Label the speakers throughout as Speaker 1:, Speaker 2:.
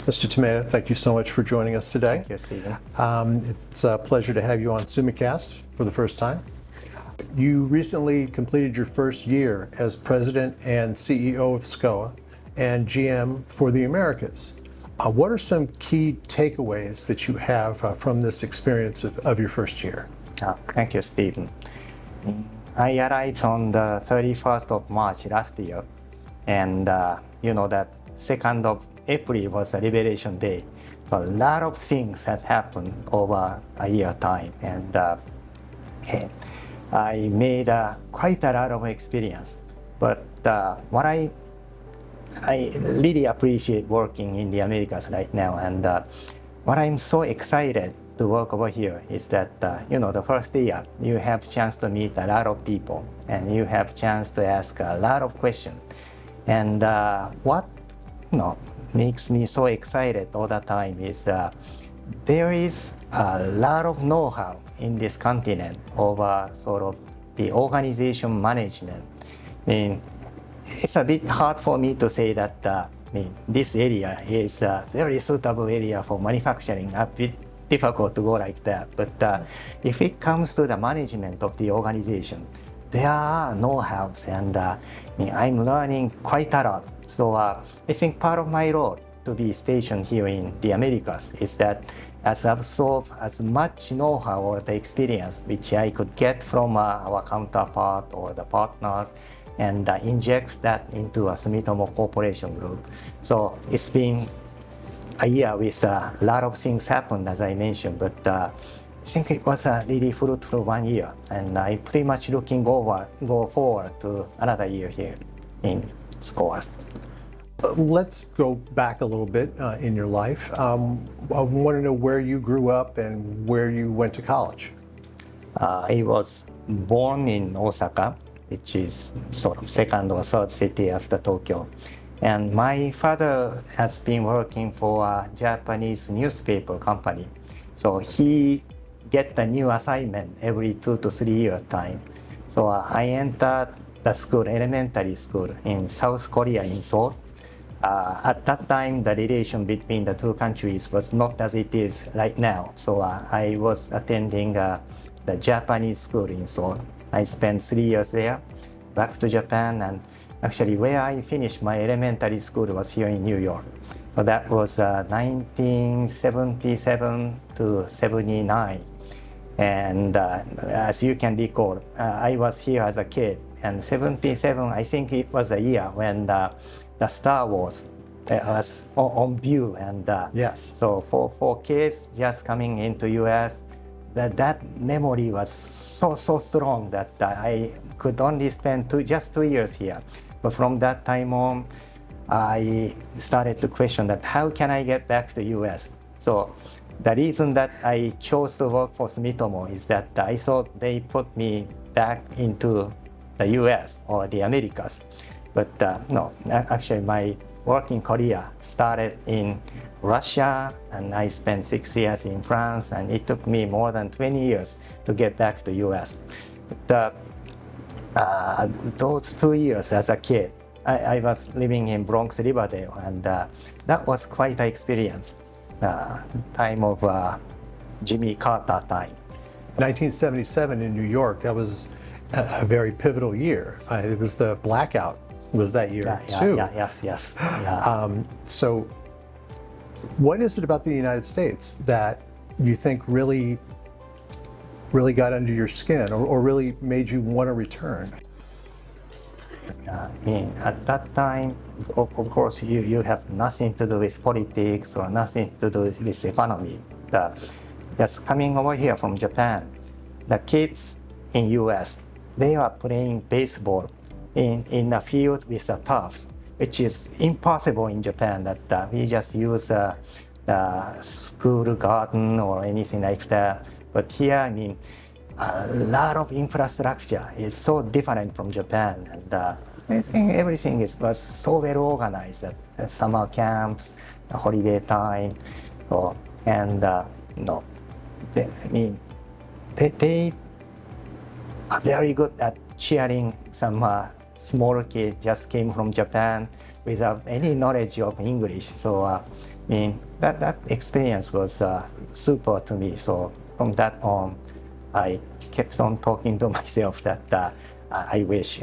Speaker 1: Mr. Tameda, thank you so much for joining us today.
Speaker 2: Thank you, Stephen.
Speaker 1: It's a pleasure to have you on SUMICAST for the first time. You recently completed your first year as President and CEO of SCOA and GM for the Americas. What are some key takeaways that you have from this experience of your first year?
Speaker 2: Thank you, Stephen. I arrived on the 31st of March last year, and you know that 2nd of April was a Liberation Day. So a lot of things had happened over a year time, and I made quite a lot of experience. But what I really appreciate working in the Americas right now, and what I'm so excited to work over here is that you know, the first year you have chance to meet a lot of people, and you have chance to ask a lot of questions. And what makes me so excited all the time is there is a lot of know-how in this continent over sort of the organization management. I mean, it's a bit hard for me to say that this area is a very suitable area for manufacturing. A bit difficult to go like that. But if it comes to the management of the organization, there are know-hows, and I'm learning quite a lot. So I think part of my role to be stationed here in the Americas is that as absorb as much know-how or the experience which I could get from our counterpart or the partners, and inject that into a Sumitomo Corporation group. So it's been a year with a lot of things happened, as I mentioned, but I think it was a really fruitful 1 year, and I'm pretty much go forward to another year here in SCOA.
Speaker 1: Let's go back a little bit in your life. I want to know where you grew up and where you went to college.
Speaker 2: I was born in Osaka, which is sort of second or third city after Tokyo. And my father has been working for a Japanese newspaper company. So he get a new assignment every 2 to 3 years time. So I entered the school, elementary school in South Korea in Seoul. At that time, the relation between the two countries was not as it is right now. So I was attending the Japanese school in Seoul. I spent 3 years there, back to Japan, and actually where I finished my elementary school was here in New York. So that was 1977 to 79. And as you can recall, I was here as a kid, and 77, I think it was a year when the Star Wars was on view, and
Speaker 1: yes.
Speaker 2: So for kids just coming into US, that memory was so strong that I could only spend just 2 years here. But from that time on, I started to question that how can I get back to US? So the reason that I chose to work for Sumitomo is that I thought they put me back into the US or the Americas. But no, actually my working career started in Russia, and I spent 6 years in France, and it took me more than 20 years to get back to US. But those 2 years as a kid, I was living in Bronx, Riverdale, and that was quite an experience. Time of Jimmy Carter time.
Speaker 1: 1977 in New York, that was a very pivotal year. It was the blackout was that year too.
Speaker 2: Yes.
Speaker 1: So what is it about the United States that you think really got under your skin or really made you want to return?
Speaker 2: At that time, of course, you have nothing to do with politics or nothing to do with this economy. Just coming over here from Japan, the kids in US, they are playing baseball in a field with the turfs, which is impossible in Japan, that we just use the school garden or anything like that. But here, I mean, a lot of infrastructure is so different from Japan, and I think everything was so well organized. Summer camps, the holiday time, and they are very good at cheering some small kid, just came from Japan without any knowledge of English. So I mean, that experience was super to me. So from that on, I kept on talking to myself that I wish.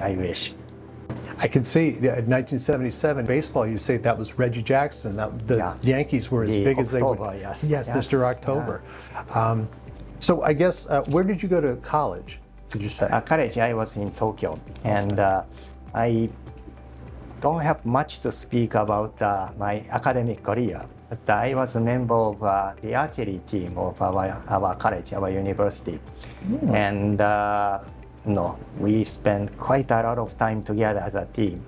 Speaker 1: I can see in 1977 baseball. You say that was Reggie Jackson. That the
Speaker 2: Yeah.
Speaker 1: Yankees were as
Speaker 2: The
Speaker 1: big as they were.
Speaker 2: October, yes.
Speaker 1: Yes,
Speaker 2: Yes,
Speaker 1: Mr. October. So I guess where did you go to college? Did you say?
Speaker 2: College, I was in Tokyo, and I don't have much to speak about my academic career. But I was a member of the archery team of our college, our university, and no, we spent quite a lot of time together as a team.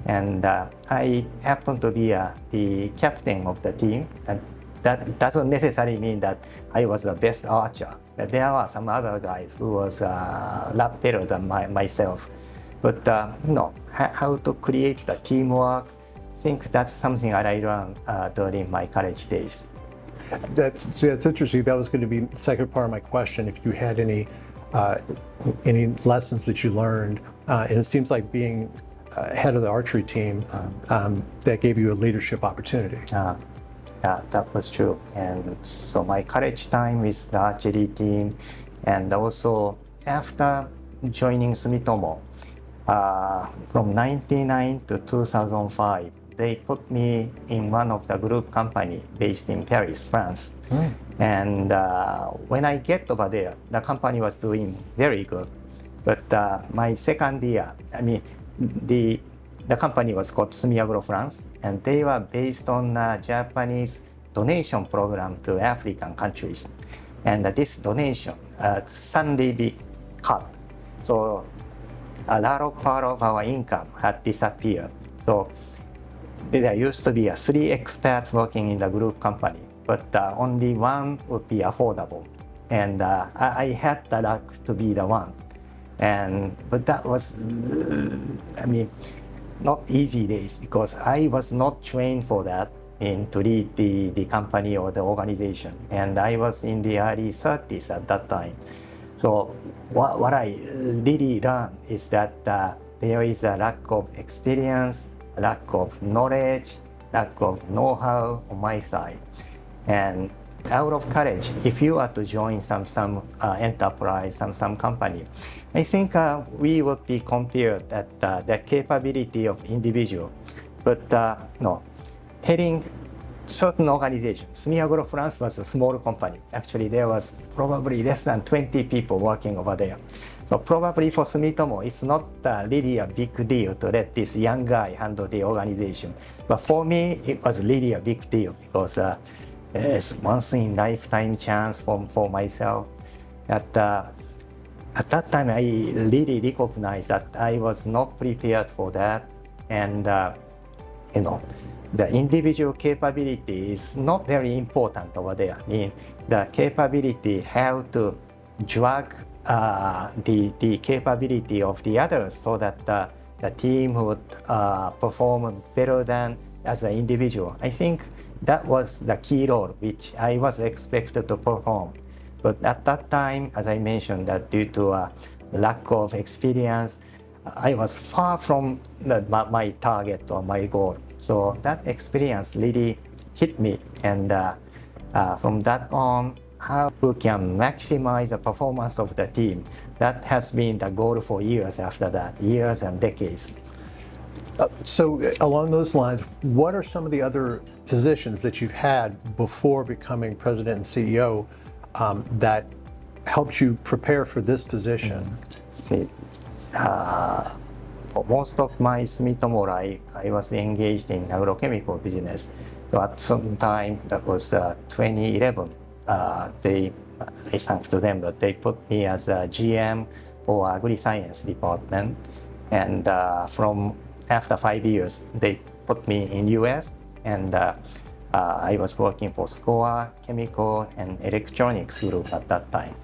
Speaker 2: And I happened to be the captain of the team, and that doesn't necessarily mean that I was the best archer. There were some other guys who was a lot better than myself. But no, how to create the teamwork, I think that's something that I learned during my college days.
Speaker 1: That's interesting. That was going to be the second part of my question. If you had any lessons that you learned, and it seems like being head of the archery team that gave you a leadership opportunity.
Speaker 2: Yeah, that was true. And so my college time with the archery team, and also after joining Sumitomo, from 1999 to 2005, they put me in one of the group company based in Paris, France. And when I get over there, the company was doing very good. But my second year, I mean, the company was called SUMIAGRO France, and they were based on a Japanese donation program to African countries. And this donation suddenly be cut. So a lot of part of our income had disappeared. So there used to be 3 experts working in the group company, but only one would be affordable. And I had the luck to be the one. But that was, I mean, not easy days, because I was not trained for that to lead the company or the organization. And I was in the early 30s at that time. So what I really learned is that there is a lack of experience, lack of knowledge, lack of know-how on my side. And out of college, if you are to join some enterprise, some company, I think we would be compared at the capability of individual. But no, heading certain organization, SUMIAGRO France was a small company. Actually, there was probably less than 20 people working over there. So probably for Sumitomo, it's not really a big deal to let this young guy handle the organization. But for me, it was really a big deal, because it's once in lifetime chance for myself. At that time, I really recognized that I was not prepared for that, and you know, the individual capability is not very important over there. I mean, the capability how to drag the capability of the others so that the team would perform better than as an individual. I think that was the key role which I was expected to perform. But at that time, as I mentioned, that due to a lack of experience, I was far from my target or my goal. So that experience really hit me, and from that on, how we can maximize the performance of the team, that has been the goal for years after that, years and decades.
Speaker 1: So along those lines, what are some of the other positions that you've had before becoming president and CEO that helped you prepare for this position?
Speaker 2: See, for most of my Sumitomo life, I was engaged in agrochemical business. So at some time, that was 2011, thanks to them, that they put me as a GM for agri-science department. And from after 5 years, they put me in US, and I was working for SCOA, chemical and electronics group at that time.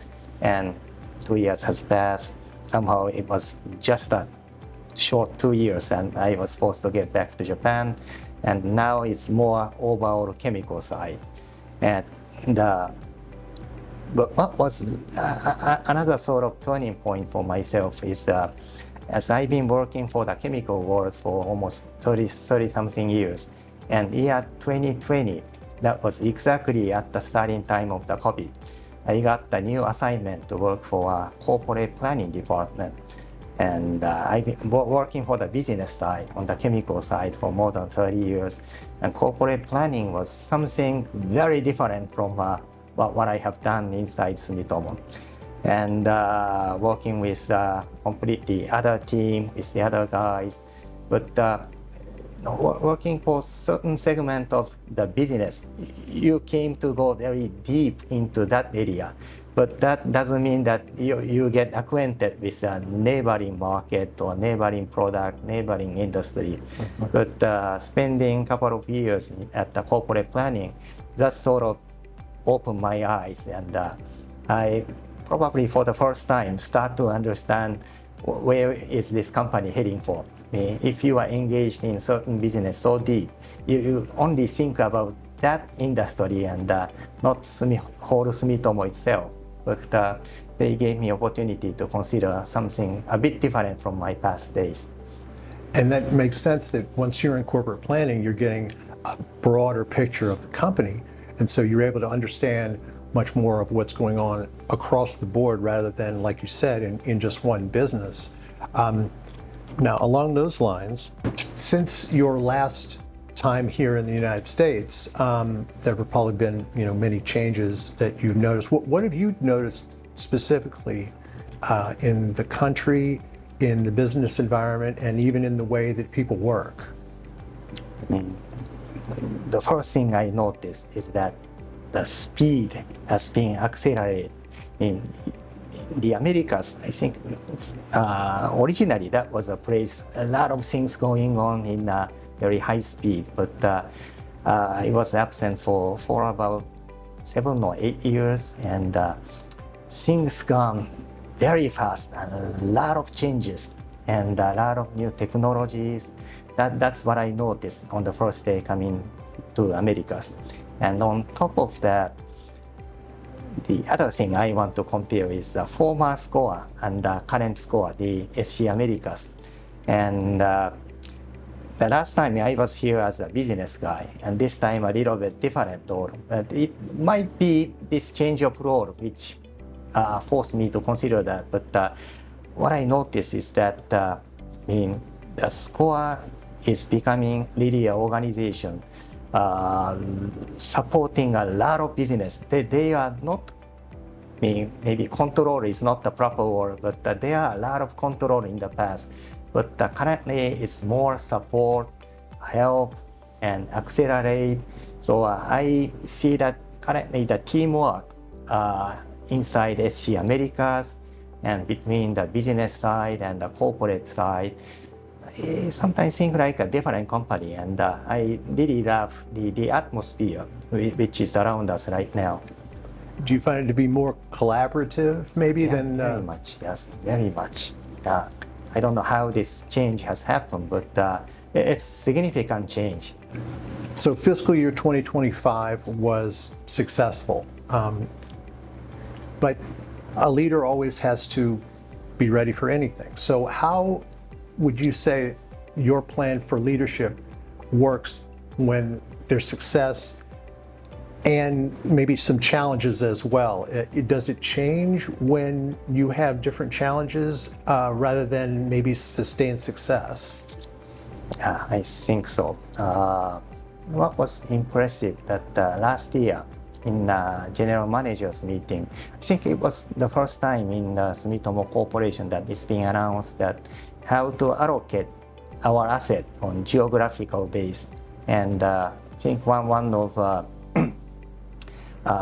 Speaker 2: And 2 years has passed. Somehow it was just a short 2 years, and I was forced to get back to Japan. And now it's more overall chemical side. And but what was another sort of turning point for myself is as I've been working for the chemical world for almost 30 something years. And year 2020, that was exactly at the starting time of the COVID. I got the new assignment to work for a corporate planning department. And I've been working for the business side, on the chemical side for more than 30 years. And corporate planning was something very different from what I have done inside Sumitomo. And working with completely other team, with the other guys. But working for certain segment of the business, you came to go very deep into that area. But that doesn't mean that you get acquainted with a neighboring market or neighboring product, neighboring industry. But spending a couple of years at the corporate planning, that sort of opened my eyes, and I probably for the first time start to understand where is this company heading for. If you are engaged in certain business so deep, you only think about that industry and not whole Sumitomo itself. But they gave me opportunity to consider something a bit different from my past days.
Speaker 1: And that makes sense that once you're in corporate planning, you're getting a broader picture of the company. And so you're able to understand much more of what's going on across the board rather than, like you said, in just one business. Now, along those lines, since your last time here in the United States, there have probably been many changes that you've noticed. What have you noticed specifically in the country, in the business environment, and even in the way that people work?
Speaker 2: The first thing I noticed is that the speed has been accelerated. In the Americas, I think originally that was a place, a lot of things going on in very high speed, but I was absent for about 7 or 8 years, and things gone very fast, and a lot of changes and a lot of new technologies. That's what I noticed on the first day coming to Americas. And on top of that, the other thing I want to compare is the former SCOA and the current SCOA, the SC Americas. And the last time I was here as a business guy, and this time a little bit different role. But it might be this change of role which forced me to consider that. But what I noticed is that the SCOA is becoming really an organization supporting a lot of business. They are not, maybe control is not the proper word, but there are a lot of control in the past. But currently it's more support, help, and accelerate. So I see that currently the teamwork inside SC Americas and between the business side and the corporate side sometimes seem like a different company, and I really love the atmosphere which is around us right now.
Speaker 1: Do you find it to be more collaborative maybe than...
Speaker 2: Very much, yes, very much. I don't know how this change has happened, but it's significant change.
Speaker 1: So fiscal year 2025 was successful, but a leader always has to be ready for anything. So how would you say your plan for leadership works when there's success and maybe some challenges as well? Does it change when you have different challenges rather than maybe sustained success?
Speaker 2: I think so. What was impressive that last year in the general managers meeting, I think it was the first time in the Sumitomo Corporation that it's being announced that how to allocate our asset on geographical base. And I think one of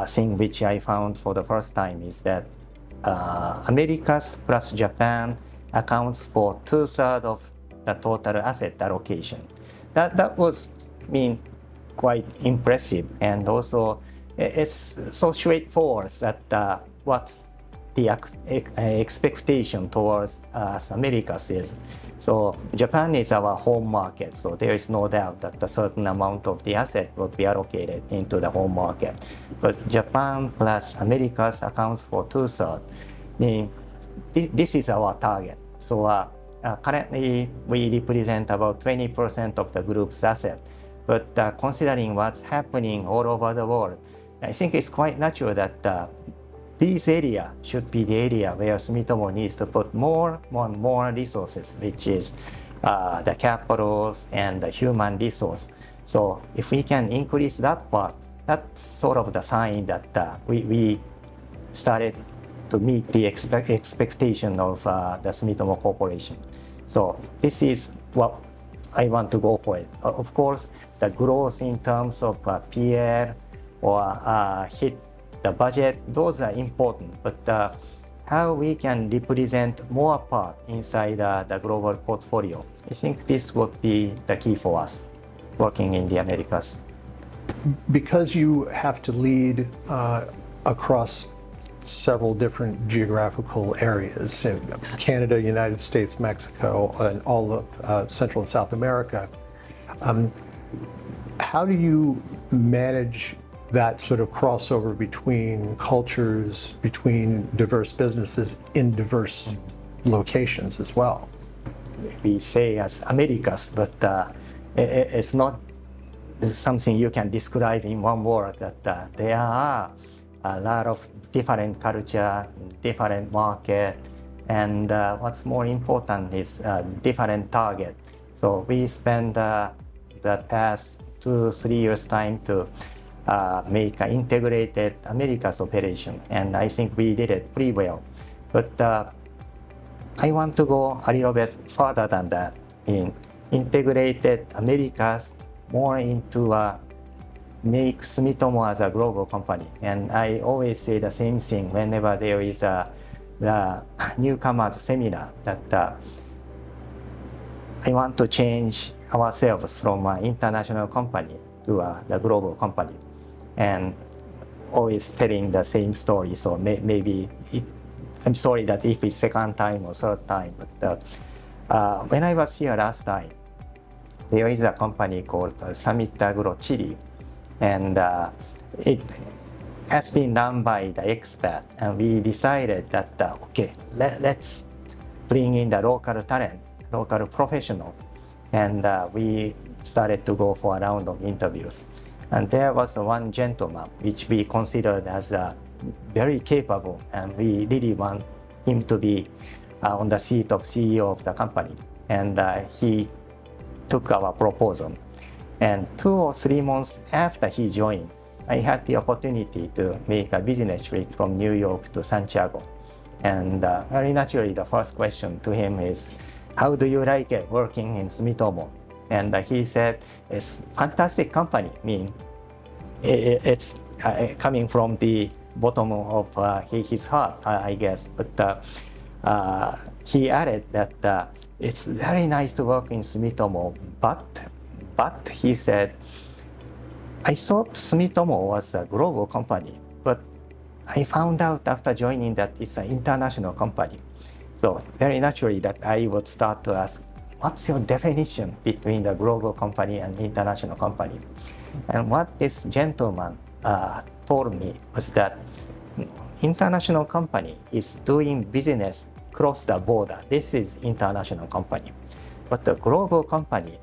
Speaker 2: thing which I found for the first time is that Americas plus Japan accounts for 2/3 of the total asset allocation. That was, quite impressive, and also it's so straightforward that what's the expectation towards us Americas is. So Japan is our home market, so there is no doubt that a certain amount of the asset will be allocated into the home market. But Japan plus Americas accounts for 2/3. This is our target. So currently we represent about 20% of the group's asset. But considering what's happening all over the world, I think it's quite natural that this area should be the area where Sumitomo needs to put more resources, which is the capitals and the human resource. So if we can increase that part, that's sort of the sign that we started to meet the expectation of the Sumitomo Corporation. So this is what I want to go for it. Of course, the growth in terms of PL or hit the budget, those are important, but how we can represent more part inside the global portfolio, I think this would be the key for us working in the Americas.
Speaker 1: Because you have to lead across several different geographical areas, Canada, United States, Mexico, and all of Central and South America, how do you manage that sort of crossover between cultures, between diverse businesses in diverse locations as well?
Speaker 2: We say as Americas, but it's not something you can describe in one word, that there are a lot of different culture, different market, and what's more important is different target. So we spend the past 2-3 years time to make an integrated Americas operation, and I think we did it pretty well. But I want to go a little bit further than that in integrated Americas more into make Sumitomo as a global company. And I always say the same thing whenever there is the newcomers seminar, that I want to change ourselves from an international company to the global company, and always telling the same story. So maybe I'm sorry that if it's second time or third time, but when I was here last time, there is a company called Summit Agro Chile, and it has been run by the expat, and we decided that okay, let's bring in the local talent, local professional, and we started to go for a round of interviews. And there was one gentleman which we considered as very capable, and we really want him to be on the seat of CEO of the company. And he took our proposal. And 2 or 3 months after he joined, I had the opportunity to make a business trip from New York to Santiago. And very naturally, the first question to him is, how do you like it working in Sumitomo? And he said, it's a fantastic company. I mean, it's coming from the bottom of his heart, I guess. But he added that it's very nice to work in Sumitomo, but he said, I thought Sumitomo was a global company, but I found out after joining that it's an international company. So very naturally that I would start to ask, what's your definition between the global company and international company? And what this gentleman told me was that international company is doing business across the border. This is international company. But the global company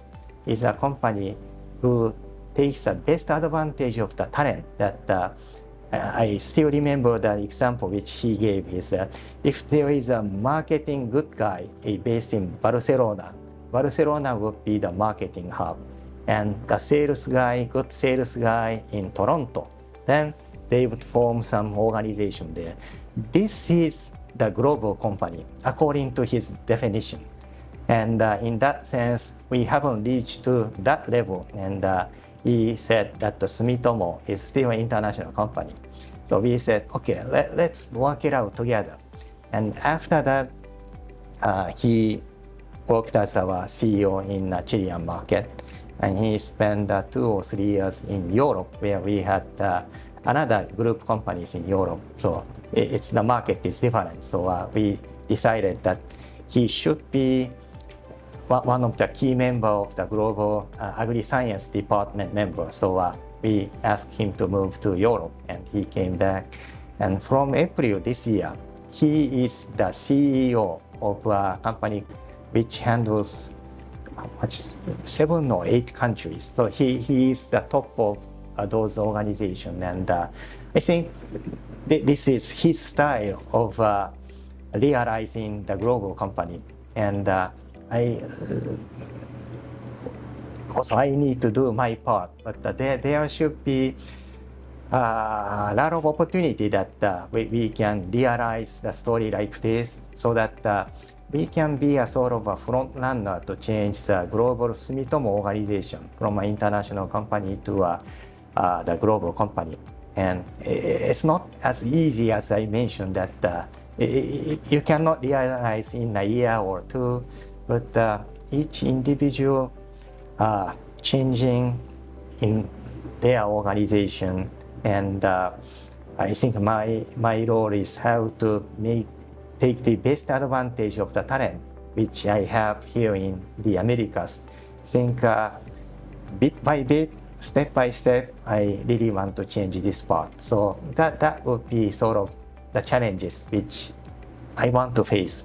Speaker 2: is a company who takes the best advantage of the talent. That I still remember the example which he gave is that if there is a marketing good guy based in Barcelona, Barcelona would be the marketing hub. And the sales guy, good sales guy in Toronto, then they would form some organization there. This is the global company, according to his definition. And in that sense, we haven't reached to that level. And he said that the Sumitomo is still an international company. So we said, okay, let's work it out together. And after that, he worked as our CEO in the Chilean market. And he spent 2 or 3 years in Europe, where we had another group companies in Europe. So it's the market is different. So we decided that he should be one of the key members of the global agri-science department member. So we asked him to move to Europe, and he came back. And from April this year, he is the CEO of a company which handles how much, 7 or 8 countries. So he is the top of those organizations, and I think this is his style of realizing the global company. And I need to do my part, but there should be a lot of opportunity that we can realize the story like this, so that we can be a sort of a front runner to change the global Sumitomo organization from an international company to the global company. And it's not as easy as I mentioned, that you cannot realize in a year or two, but each individual changing in their organization. And I think my role is how to take the best advantage of the talent which I have here in the Americas. I think bit by bit, step by step, I really want to change this part. So that would be sort of the challenges which I want to face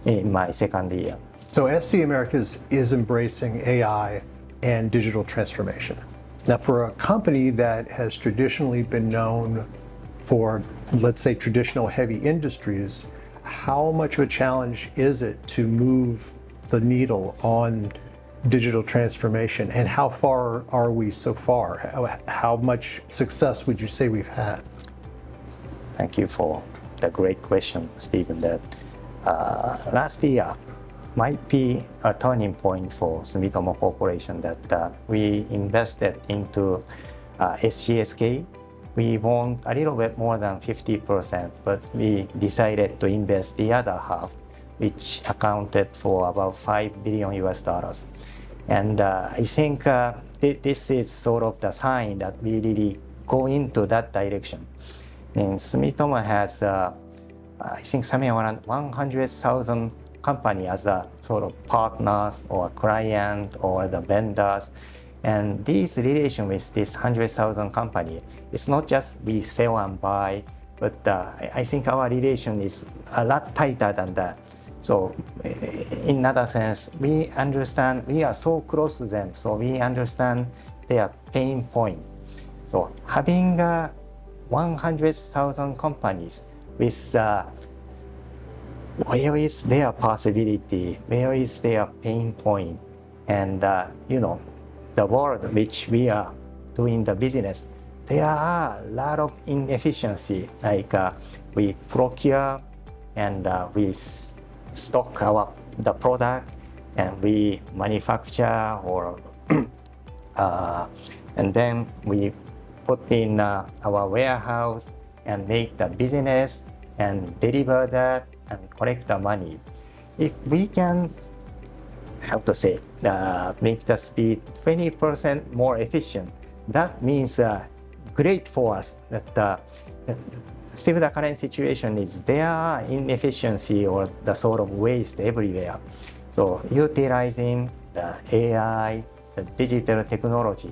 Speaker 2: in my second year.
Speaker 1: So SC Americas is embracing AI and digital transformation. Now, for a company that has traditionally been known for, let's say, traditional heavy industries, how much of a challenge is it to move the needle on digital transformation, and how far are we so far? How much success would you say we've had?
Speaker 2: Thank you for the great question, Stephen. That last year might be a turning point for Sumitomo Corporation, that we invested into SCSK. We won a little bit more than 50%, but we decided to invest the other half, which accounted for about $5 billion US. And I think this is sort of the sign that we really go into that direction. And Sumitomo has, I think, something around 100,000 company as a sort of partners or client or the vendors. And these relations with this 100,000 company, it's not just we sell and buy, but I think our relation is a lot tighter than that. So in another sense, we understand, we are so close to them, so we understand their pain point. So having 100,000 companies with where is their possibility, where is their pain point, and the world which we are doing the business, there are a lot of inefficiency, like we procure and we stock the product, and we manufacture, or and then we put in our warehouse and make the business and deliver that and collect the money. If we can, how to say, make the speed 20% more efficient, that means great for us. That still the current situation is there are inefficiency or the sort of waste everywhere. So utilizing the AI, the digital technology,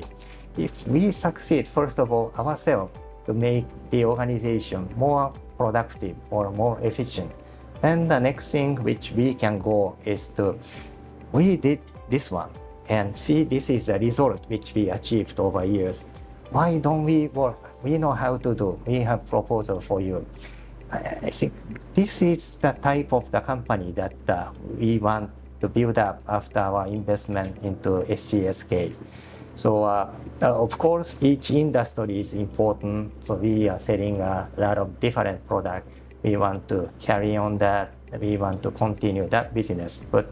Speaker 2: if we succeed, first of all, ourselves, to make the organization more productive or more efficient, then the next thing which we can go is to, we did this one, and see, this is the result which we achieved over years. Why don't we work? We know how to do. We have proposal for you. I think this is the type of the company that we want to build up after our investment into SCSK. So of course, each industry is important. So we are selling a lot of different products. We want to carry on that. We want to continue that business, but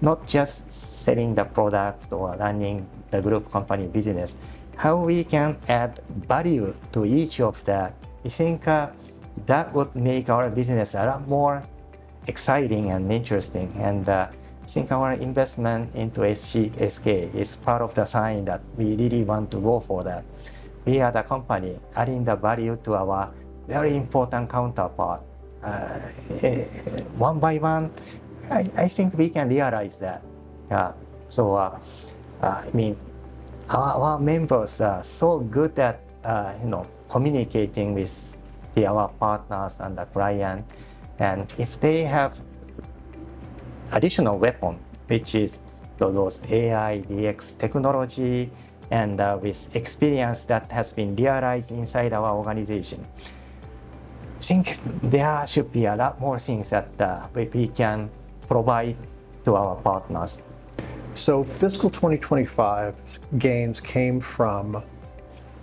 Speaker 2: not just selling the product or running the group company business. How we can add value to each of that, I think that would make our business a lot more exciting and interesting. And I think our investment into SCSK is part of the sign that we really want to go for that. We are the company adding the value to our very important counterpart. One by one, I think we can realize that. I mean, our members are so good at communicating with our partners and the client, and if they have additional weapon, which is those AI, DX technology, and with experience that has been realized inside our organization. I think there should be a lot more things that we can provide to our partners.
Speaker 1: So fiscal 2025 gains came from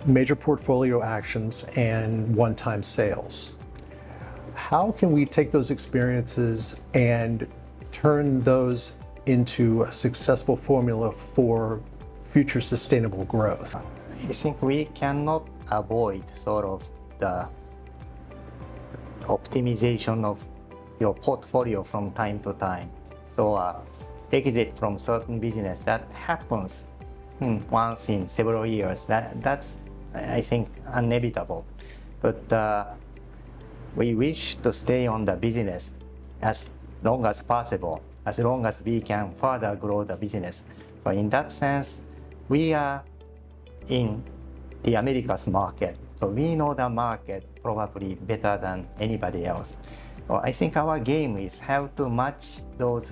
Speaker 1: major portfolio actions and one-time sales. How can we take those experiences and turn those into a successful formula for future sustainable growth?
Speaker 2: I think we cannot avoid sort of the optimization of your portfolio from time to time. So exit from certain business that happens once in several years. That's I think inevitable. But we wish to stay on the business as long as possible, as long as we can further grow the business. So in that sense, we are in the Americas market. So we know the market probably better than anybody else. So I think our game is how to match those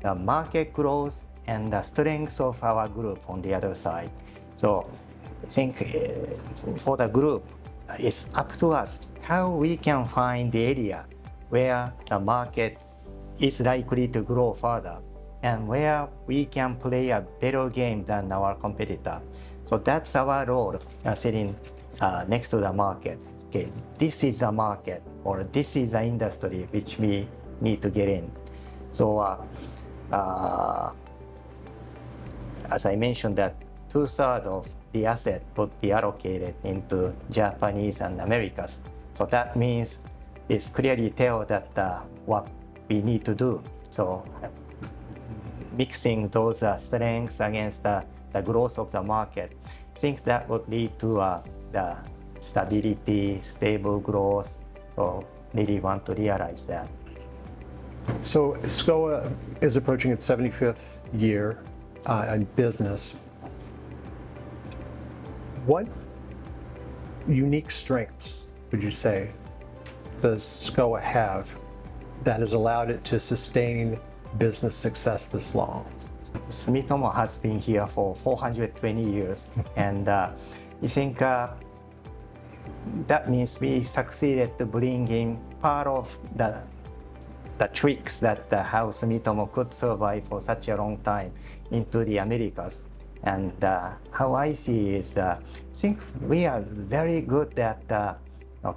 Speaker 2: the market growth and the strengths of our group on the other side. So I think for the group, it's up to us how we can find the area where the market is likely to grow further and where we can play a better game than our competitor. So that's our role, sitting next to the market. Okay, this is the market, or this is the industry which we need to get in. So as I mentioned, that 2/3 of the asset would be allocated into Japanese and Americas. So that means it's clearly tell that what we need to do. So mixing those strengths against the growth of the market, I think that would lead to the stability, stable growth. So really want to realize that.
Speaker 1: So SCOA is approaching its 75th year in business. What unique strengths would you say does SCOA have that has allowed it to sustain business success this long?
Speaker 2: Sumitomo has been here for 420 years, and I think that means we succeeded to bring in part of the tricks that how Sumitomo could survive for such a long time into the Americas. And how I see is, I think we are very good at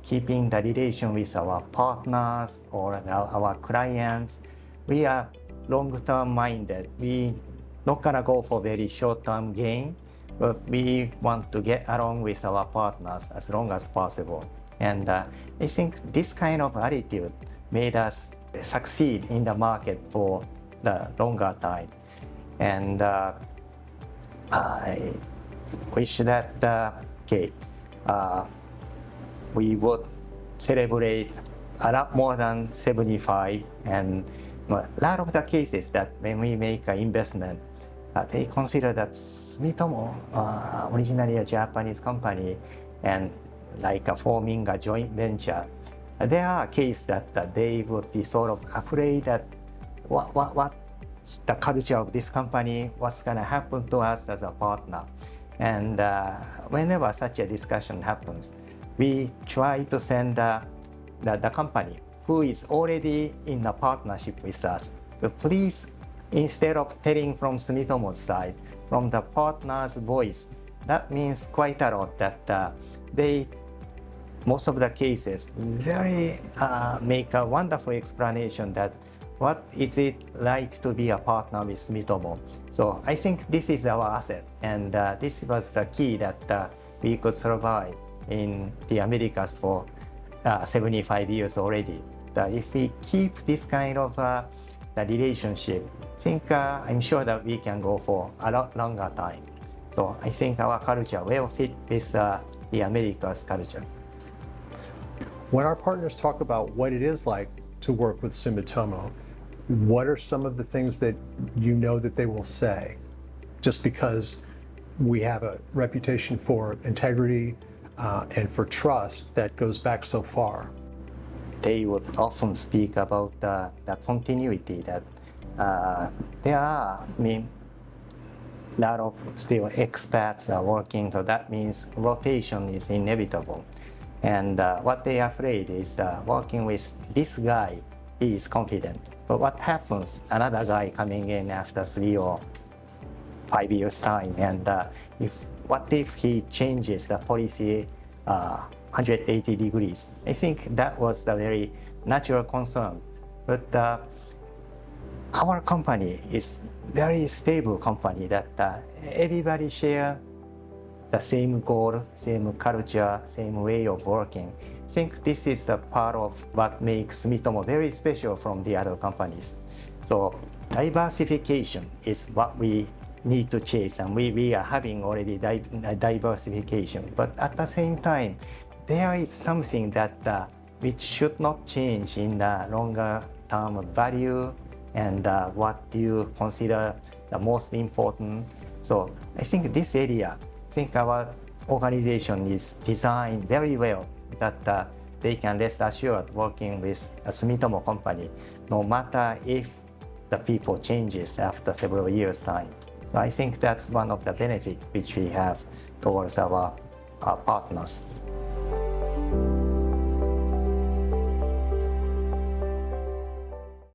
Speaker 2: keeping the relation with our partners or our clients. We are long-term minded. We not gonna go for very short-term gain, but we want to get along with our partners as long as possible. And I think this kind of attitude made us succeed in the market for the longer time. And I wish that we would celebrate a lot more than 75, and a lot of the cases that when we make an investment, they consider that Sumitomo, originally a Japanese company, and like forming a joint venture. There are cases that they would be sort of afraid that what's the culture of this company, what's going to happen to us as a partner. And whenever such a discussion happens, we try to send the company who is already in a partnership with us to please, instead of telling from Sumitomo's side, from the partner's voice, that means quite a lot that they, most of the cases, very make a wonderful explanation that what is it like to be a partner with Sumitomo. So I think this is our asset, and this was the key that we could survive in the Americas for 75 years already. If we keep this kind of the relationship, I think I'm sure that we can go for a lot longer time. So I think our culture will fit with the Americas culture.
Speaker 1: When our partners talk about what it is like to work with Sumitomo, what are some of the things that you know that they will say? Just because we have a reputation for integrity and for trust that goes back so far.
Speaker 2: They would often speak about the continuity, that there are, a lot of still expats are working, so that means rotation is inevitable. And what they are afraid is working with this guy, he is confident. But what happens, another guy coming in after 3 or 5 years time, and what if he changes the policy 180 degrees? I think that was the very natural concern. But our company is very stable company that everybody share the same goal, same culture, same way of working. I think this is a part of what makes Sumitomo very special from the other companies. So diversification is what we need to chase, and we are having already diversification. But at the same time, there is something that which should not change in the longer term value, and what do you consider the most important. So I think this area, I think our organization is designed very well that they can rest assured working with a Sumitomo company, no matter if the people changes after several years' time. So I think that's one of the benefits which we have towards our partners.